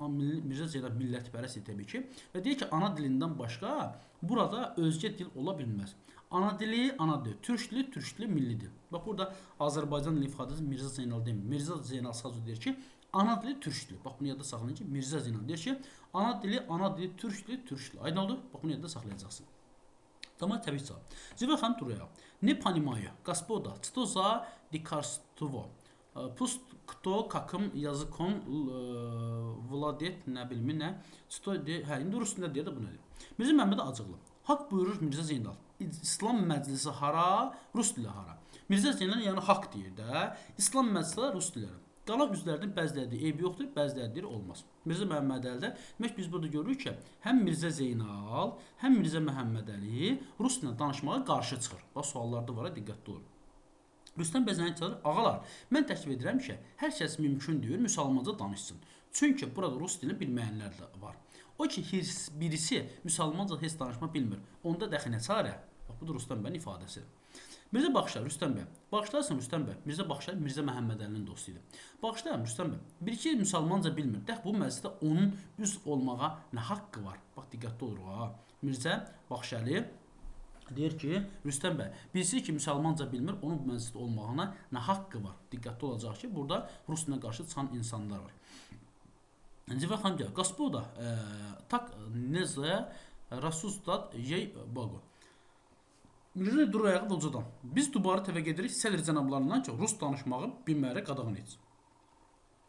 Mirzə Zeynal millətpərəst təbii ki və deyir ki, ana dilindən başqa burada özgə dil ola bilməz. Ana dili, ana dil. Türk dili, türk dili, milli dil. Bax burada Azərbaycan dili ifadəsi Mirzə Zeynal demir. Mirzə Zeynal sadəcə deyir ki, ana dili türk dili. Bax bunu yadda saxlayın ki, Mirzə Zeynal deyir ki, ana dili, türk dili, türk dili. Aydın oldu? Bax bunu yadda saxlayacaqsın. Tamam, təbii ki. Zivə xanım duraya. Ne понимаю, господа, что за дикарство? Пусть кто каким языком владеет, nə bilmir, nə. Hə, indi rus dilində deyir də bunu deyir. Mirzə Məhəmməd acıqlı. Haqq buyurur Mirzə Zeynal. İslam məclisi hara, rus dili hara. Mirzə Zeynal yəni haqq deyir də. İslam məclisi rus dilləri. Qalan üzvlərdən bəziləri eybi yoxdur, bəziləri deyir olmaz. Mirzə Məhəmmədəlidə demək biz burada görürük ki, həm Mirzə Zeynal, həm Mirzə Məhəmmədəli rus dilində danışmağa qarşı çıxır. Bax suallarda var, diqqətli olun. Rüstəm bəy zəng çalır. Ağalar, mən təklif edirəm ki, hər kəs mümkün deyil müsəlmanca danışsın. Çünki burada rus dilini bilməyənlər də var. O ki, birisi müsəlmanca heç danışma bilmir. Onda dəxi nə çarə? Bax, bu da Rüstəm bəyin ifadəsidir. Mirzə Baxşar, Rüstəm bəy. Bağışlarsın Rüstəm bəy. Mirzə Baxşar Mirzə Məhəmmədəlinin dostu idi. Bağışlayın Rüstəm bəy. Bir-iki müsəlmanca bilmir. Dəx bu məclisdə onun üzv olmağa nə haqqı var? Bax diqqətli oluruq ha. Mirzə Baxşəli deyir ki, Rüstəm bəy, birisi ki müsəlmanca bilmir, onun bu məclisdə olmağına nə haqqı var? Diqqətli olacaq ki, burada rus dilinə qarşı çıxan insanlar var. Zivə xanım deyir, Gospoda, tak nezə rasustat yey bago. Mirzə durur ayağı ucadan. Biz dubarı təvə gedirik sədr cənablarından ki, rus danışmağı bilməyərək qadağan etsin.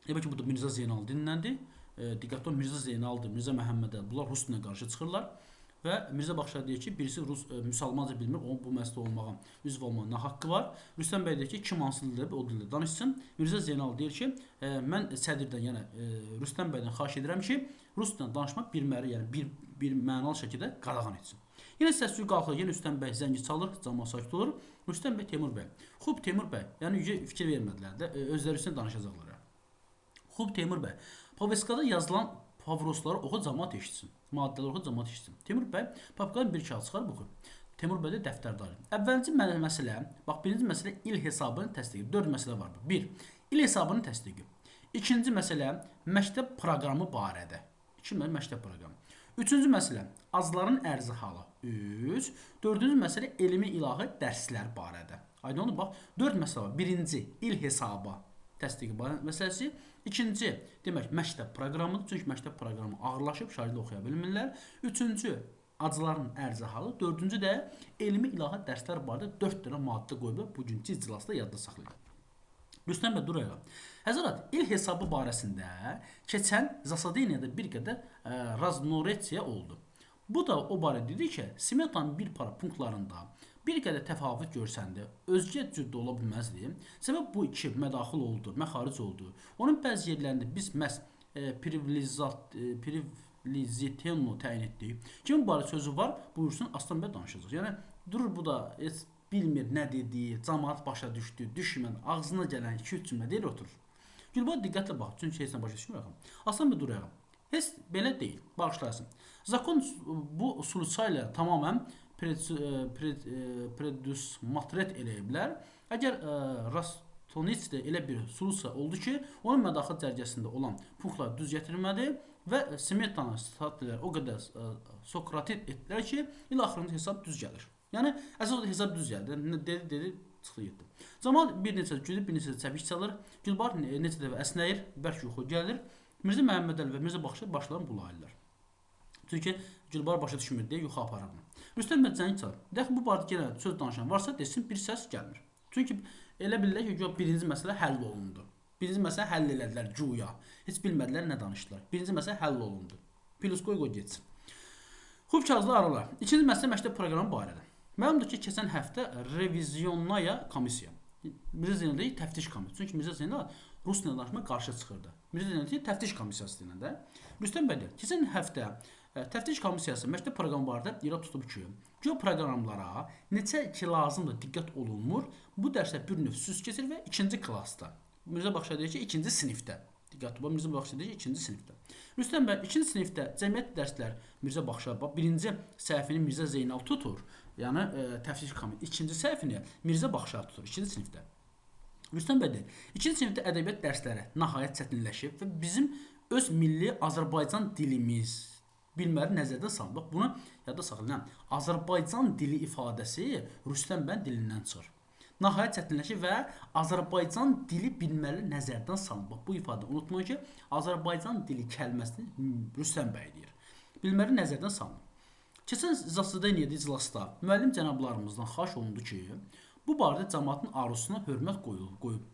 Demək ki, bu da Mirzə Zeynal dinləndir. Diqqətli olun, Mirzə Zeynaldır, Mirzə Məhəmmədəli. Bunlar rus dilinə qarşı çıxırlar. Və Mirzə Baxşar deyir ki, birisi müsəlmanca bilmir, onun bu məsələ olmağa, üzv olmağa nə haqqı var. Rüstəm bəy deyir ki, kim hansı dildə o dildə danışsın. Mirzə Zeynal deyir ki, mən sədrdən, yəni Rüstəm bəydən xahiş edirəm ki, rus dilində danışmaq yəni bir mənalı şəkildə qadağan etsin. Yenə səs-küy qalxır, yenə Rüstəm bəy zəngi çalır, cəmaət sakit olur. Rüstəm bəy, Teymur bəy. Xub Teymur bəy, yəni fikir vermədilər də, özləri üstünə danışacaqlar. Xub Teymur bəy. Poveskada yazılan pavrosları oxu cəmaət eşitsin. Maddələri oxu cəmaət eşitsin. Teymur bəy papkadan bir kağıt çıxarıb oxur. Teymur bəy də dəftərdarı. Əvvəlci məsələ, bax birinci məsələ il hesabının təsdiqi. 4 məsələ var bu. 1. İl hesabının təsdiqi. İkinci məsələ məktəb proqramı barədə. 2. Məktəb proqramı. Üçüncü məsələ azların ərzi halı. 3. Dördüncü məsələ elmi ilahi dərslər barədə. Aydın oldu, bax 4 məsələ var. Birinci il hesabı təsdiqi məsələsi. İkinci, demək, məktəb proqramıdır. Çünki məktəb proqramı ağırlaşıb, şagirdlər oxuya bilmirlər. Üçüncü, acıların ərzi halı. Dördüncü də elmi ilahi dərslər barədə 4 dənə maddə qoyublar. Bugünkü iclasda yadda saxlayın. Rüstəm bəy durayaq. Həzərat, il hesabı barəsində keçən Zasadeniyada bir qədər raznoresiya oldu. Bu da o barədə dedi ki, Smetanın bir para punktlarında bir qədər təfavüt görsəndə özgə cürdə ola bilməzdi. Səbəb bu iki mədaxil oldu, məxaric oldu. Onun bəzi yerlərində biz məhz privileziyyətini təyin etdik. Kimin barə sözü var, buyursun Aslan bəy danışacaq. Yəni durur bu da bilmir nə dediyi, cəmaət başa düşdü, düşmən, ağzına gələn 2-3 cümlə deyir oturur. Gülbad diqqətlə bax, çünki heç nə başa düşmür. Aslan bəy durayaq. Heç belə deyil, bağışlarsın. Zakon bu Suluçayla tamamən predusmatret eləyiblər. Əgər Rastonitdə elə bir Suluçay oldu ki, onun mədaxil cərgəsində olan punktlar düz gətirilmədi və Smetanın statilər o qədər Sokratit etdilər ki, il axırında hesab düz gəlir. Yəni, əsas hesab düz gəlir. Dedi, çıxdı getdi. Cəmaət bir neçə gülüb, bir neçə çəpik çalır. Gülbar neçə dəfə əsnəyir, bərk yuxu gəlir. Mirzə Məhəmmədəli və Mirzə Baxşar başlarını bulayırlar. Çünki Gülbar başa düşmür deyə yuxu aparırlar. Rüstəm bəy zəng çalır. Dəxi bu barədə yenə söz danışan varsa desin, bir səs gəlmir. Çünki elə bilirlər ki, birinci məsələ həll olundu. Birinci məsələ həll elədilər güya. Heç bilmədilər nə danışdılar. Birinci məsələ həll olundu. Plus qoy getsin. Xub kağızlı aralar. İkinci məsələ məktəb proqramı barədə. Məlumdur ki, keçən həftə revizyonaya komissiya. Mirzə Zeynal deyil, təftiş komissiyası. Çünki Mirzə Zeynal rus dilində danışmağa qarşı çıxırdı. Mirzə Zeynal deyil, təftiş komissiyası dilində. Rüstəm bəy deyir, keçən həftə təftiş komissiyası məktəb proqramı barədə irad tutub ki, bu proqramlara neçə ki lazımdır diqqət olunmur, bu dərsdə bir növ süs keçir və ikinci klassda. Mirzə Baxşar deyir ki, ikinci sinifdə. Diqqətli olun, Mirzə Baxşəli deyir ki, 2-ci sinifdə. Rüstəm bəy 2-ci sinifdə cəmiyyət dərslər Mirzə Baxşəli, bax, 1-ci səhifini Mirzə Zeynal tutur. Yəni təfsir komitə 2-ci səhifini Mirzə Baxşəli tutur 2-ci sinifdə. Rüstəm bəy deyir, 2-ci sinifdə ədəbiyyat dərsləri nəhayət çətinləşib və bizim öz milli Azərbaycan dilimiz bilməli nəzərdə salın. Bax, bunu yadda saxlayın. Azərbaycan dili ifadəsi Rüstəm bəy dilindən çıxır. Nəhayət çətinləşir və Azərbaycan dili bilməli nəzərdən salın. Bax, bu ifadə unutmayın ki, Azərbaycan dili kəlməsini Rüstəm bəy deyir. Bilməli nəzərdən salın. Keçən zasidəniyyədə iclasda müəllim cənablarımızdan xahiş olundu ki, bu barədə cəmaatın arzusuna hörmət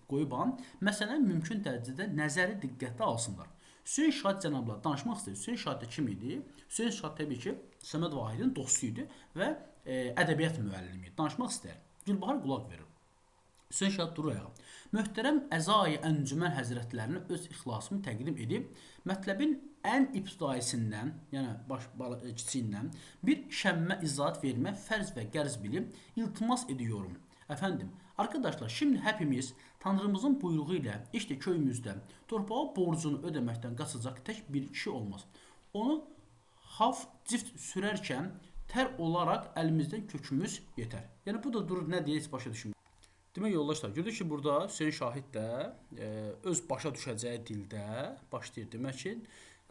qoyuban məsələni mümkün dərəcədə nəzəri diqqətdə alsınlar. Hüseyn Şahid cənablar danışmaq istəyir. Hüseyn Şahid kim idi? Hüseyn Şahid təbii ki, Səməd Vahidin dostu idi və ədəbiyyat müəllimi idi. Danışmaq istəyir. Gülbahar qulaq verir. Hüseyn Şahid durur ayağa. Möhtərəm Əzai Əncümən Həzrətlərinə öz ixlasımı təqdim edib, mətləbin ən ibtidaisindən, yəni kiçiyindən bir şəmmə izahat vermək fərz və qərz bilib iltimas ediyorum. Əfəndim, arkadaşlar, şimdi hepimiz Tanrımızın buyruğu ilə işte köyümüzdə torpağa borcunu ödəməkdən qaçacaq tək bir kişi olmaz. Onu haf cift sürərkən tər olaraq əlimizdən kökümüz yetər. Yəni bu da durur, nə deyə heç başa düşmür. Demək yoldaşlar, gördük ki, burada Hüseyn Şahid də öz başa düşəcəyi dildə başlayır demək ki,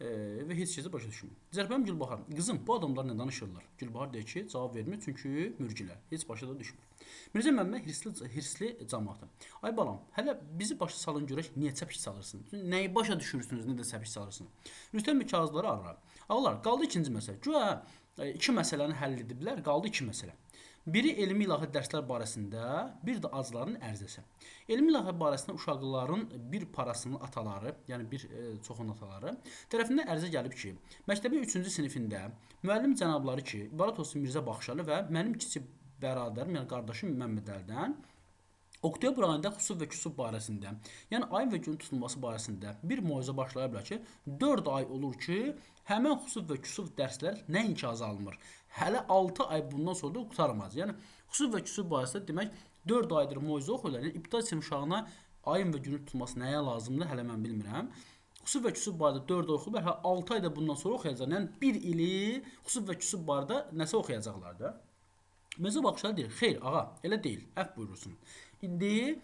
və heç kəsə başa düşmür. Zərbəm Gülbahar, qızım, bu adamlar nə danışırlar? Gülbahar deyir ki, cavab vermir, çünki mürcilər, heç başa da düşmür. Mirzə Məmməd hirsli cəmaatı. Ay balam, hələ bizi başa salın görək, niyə çəpiş salırsın? Nəyi başa düşürsünüz, nə də çəpiş salırsın? Rüstəm kağızları arar. Ağlar, qaldı ikinci məsələ. Güya iki məsələni həll ediblər, qaldı iki məsələ. Biri elmi ilahi dərslər barəsində, bir də acıların ərizəsi. Elmi ilahi barəsində uşaqların bir parasının ataları, yəni bir çoxun ataları tərəfindən ərizə gəlib ki, məktəbin 3-cü sinifində müəllim cənabları ki, İbarət olsun Mirzə Baxşalı və mənim kiçik bəradarim, yəni qardaşım Məmmədəldən oktyabr ayında xüsuf və küsuf barəsində, yəni ayın və günün tutulması barəsində bir moizə başlaya bilər ki, 4 ay olur ki, həmən xüsuf və küsuf dərslər nəinki azalmır. Hələ 6 ay bundan sonra da qutarmaz. Yəni xüsuf və küsuf barəsində demək 4 aydır moizə oxuyurlar. Yəni ibtidai sinif uşağına ayın və günün tutulması nəyə lazımdır, hələ mən bilmirəm. Xüsuf və küsuf barədə 4 ay oxuyurlar, hələ 6 ayda bundan sonra oxuyacaqlar. Yəni 1 ili xüsuf və küsuf barədə nəsə oxuyacaqlar da. Mirzə Baxşalı deyir, xeyr ağa, elə deyil, əfv buyurursun. İndi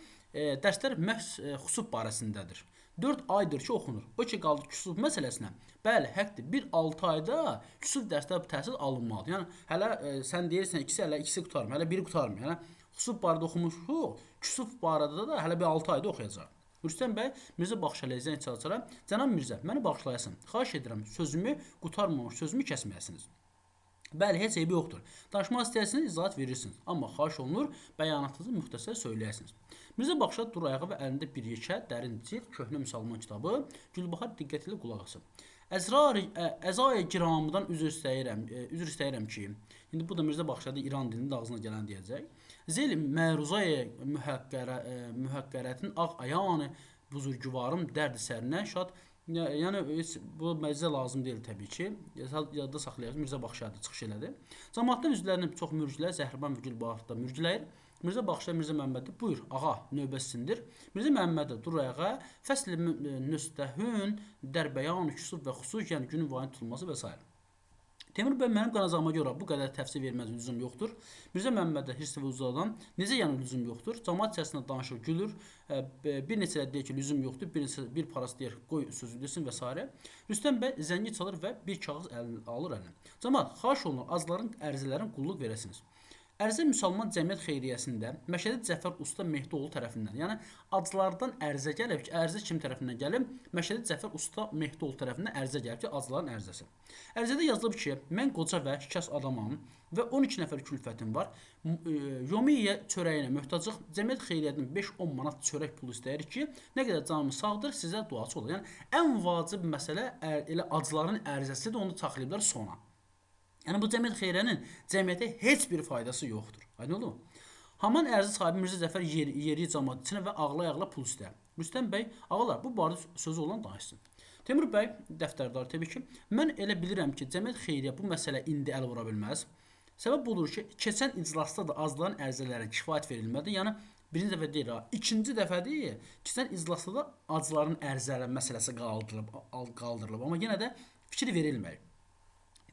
dərslər məhz xüsuf barəsindədir. 4 aydır ki, oxunur. O ki, qaldı küsuf məsələsinə. Bəli, həqdir. 1-6 ayda küsuf dərslər təhsil alınmalıdır. Yəni, hələ sən deyirsən, hələ ikisi qutarmır, hələ biri qutarmır. Yəni, xüsuf barədə oxumuşuq, küsuf barədə də hələ bir 6 ayda oxuyacaq. Rüstəm bəy Mirzə Baxşalıya zəng çalacaq. Cənab Mirzə, məni bağışlayasın. Xahiş edirəm, sözümü qutarmamış, sözümü kəsməyəsiniz. Bəli, heç eybi yoxdur. Danışmaq istəyirsiniz, izahat verirsiniz. Amma xahiş olunur, bəyanatınızı müxtəsər söyləyəsiniz. Mirzə Baxşalı durur ayağa və əlində bir yekə, dərin cilt, köhnə müsəlman kitabı, Gülbahar diqqətlə qulaq asır. Əzai giramıdan üzr istəyirəm ki, indi bu da Mirzə Baxşalı İran dilinin ağzına gələn deyəcək. Zeyl məruzaya mühəqqərətin ağ ayanı buzurguvarım dərdi sərinə şad. Yəni bu məcizə lazım deyil təbii ki. Yadda saxlayaq, Mirzə Baxşalı çıxış elədi. Cəmaatın üzvlərini çox mürcülər, Zəhriban və Gülbahar da mürcüləyir. Mirzə Baxşalı Mirzə Məmmədi, buyur, ağa, növbəsindir. Mirzə Məmmədi dur ayağa, fəsl-i nüstəhün, dərbəyan, küsuf və xüsus, yəni günün vayın tutulması və s. Teymur bəy, mənim qanacağıma görə bu qədər təfsir verməz lüzum yoxdur. Mirzə Məmmədə hirsli və uzadan necə yəni lüzum yoxdur? Cəmaat içərisində danışır, gülür. Bir neçə deyir ki, lüzum yoxdur. Bir parası deyir, qoy sözü desin və s. Rüstəm bəy zəngi çalır və bir kağız alır əlinə. Cəmaat, xahiş olunur, azların, ərizələrin qulluq verəsiniz. Ərizə Müsəlman Cəmiyyət Xeyriyyəsində Məşədi Cəfər Usta Mehdioğlu tərəfindən, yəni acılardan ərizə gəlib ki, ərizə kim tərəfindən gəlib? Məşədi Cəfər Usta Mehdioğlu tərəfindən ərizə gəlib ki, acıların ərizəsi. Ərizədə yazılıb ki, mən qoca və şikəst adamam və 12 nəfər külfətim var. Yomiyyə çörəyinə möhtacıq. Cəmiyyət Xeyriyyədən 5-10 manat çörək pulu istəyirik ki, nə qədər canımız sağdır, sizə duaçı olur. Yəni ən vacib məsələ elə acıların ərizəsidir, onu saxlayıblar sona. Yəni bu cəmiyyət xeyriyyənin cəmiyyətə heç bir faydası yoxdur. Aydın oldu mu? Haman ərizə sahibi Mirzə Cəfər yeri cəmaat içinə və ağlaya-ağla pul istəyir. Rüstəm bəy, ağalar, bu barədə sözü olan danışsın. Teymur bəy, dəftərdar təbii ki, mən elə bilirəm ki, cəmiyyət xeyriyyə bu məsələ indi əl vura bilməz. Səbəb budur ki, keçən iclasda da azların ərizələrə kifayət verilmədi. Yəni Birinci dəfə deyil ha. İkinci dəfə deyil. Keçən iclasda da acıların ərzələri məsələsi qaldırılıb. Amma yenə də fikir verilmir.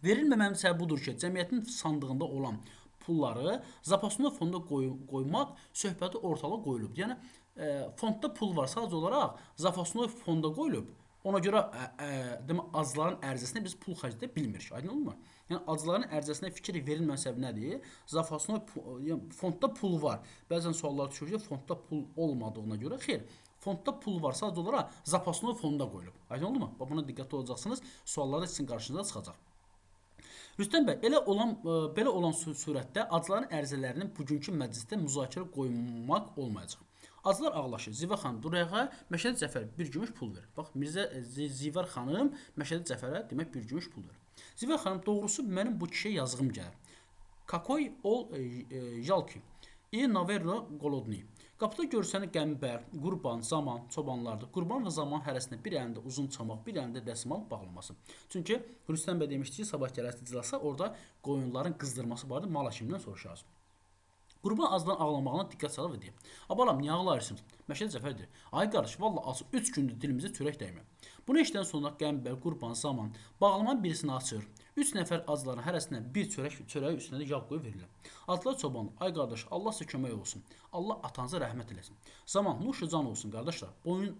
Verilməmənin səbəbi budur ki, cəmiyyətin sandığında olan pulları zapaslı fonda qoymaq söhbəti ortalığa qoyulub. Yəni fondda pul var, sadəcə olaraq zapaslı fonda qoyulub. Ona görə demək acıların ərizəsinə biz pul xərcləyə bilmirik. Aydın olmur? Yəni acıların ərizəsinə fikir verilmə səbəbi nədir? Zapaslı yəni fondda pul var. Bəzən suallar düşür ki, fondda pul olmadığına görə xeyr. Fondda pul var, sadəcə olaraq zapaslı fonda qoyulub. Aydın olmur? Buna diqqətli olacaqsınız. Suallarda sizin qarşınıza çıxacaq. Rüstəm bəy, belə olan surətdə acıların ərizələrinin bugünkü məclisdə müzakirə qoymaq olmayacaq. Acılar ağlaşır. Zivər xanım Durayğa Məşədi Cəfər bir gümüş pul verir. Bax, Zivər xanım Məşədi Cəfərə demək bir gümüş pul verir. Zivər xanım, doğrusu mənim bu kişiyə yazığım gəlir. Kakoy ol yalki. İ naverro golodni. Qapıda görsəni qəmbər, qurban, zaman, çobanlardır. Qurban və zaman hərəsində bir əlində uzun çamaq, bir əlində dəsmal bağlaması. Çünki Rüstəm bəy demişdi ki, sabah gələsiz iclasa orada qoyunların qızdırması vardı, mal həkimindən soruşarız. Qurban azdan ağlamağına diqqət salıb və deyir. Abalam, niyə ağlayırsınız? Məşədi Cəfər deyir. Ay qardaş, valla açıq 3 gündür dilimizə çörək dəymir. Bunu eşidən sonra qəmbər, qurban, zaman bağlamanın birisini açır. 3 nəfər acıların hərəsindən bir çörəyi üstünə də yağ qoyub verirlər. Atlar çoban, ay qardaş, Allah sizə kömək olsun. Allah atanıza rəhmət eləsin. Zaman, nuşu can olsun qardaşlar.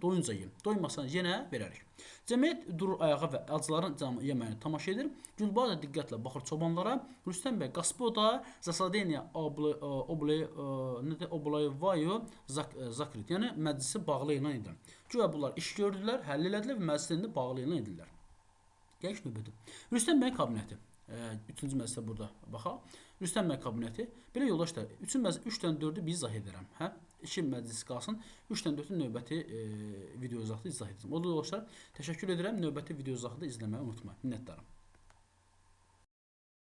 Doyunca yiyin. Doymasanız yenə verərik. Cəmiyyət durur ayağa və acıların yeməyini tamaşa edir. Gülbağ da diqqətlə baxır çobanlara. Rüstəm bəy Qaspoda zasadeniya oblayevayo zakrit. Yəni məclisi bağlayılan idi. Güya bunlar iş gördülər, həll elədilər və məclisində bağlayılan idilər. Gəliş növbəti. Rüstəm bəy kabineti. 3-cü məclisdə burada baxaq. Rüstəm bəy kabineti. Belə yoldaşlar, 3-dən 4-ü bir izah edərəm. Hə? 2 məclis qalsın. 3-dən 4-ü növbəti video izahında izah edəcəm. O da yoldaşlar, təşəkkür edirəm. Növbəti video izahında izləməyi unutmayın. Minnətdarım.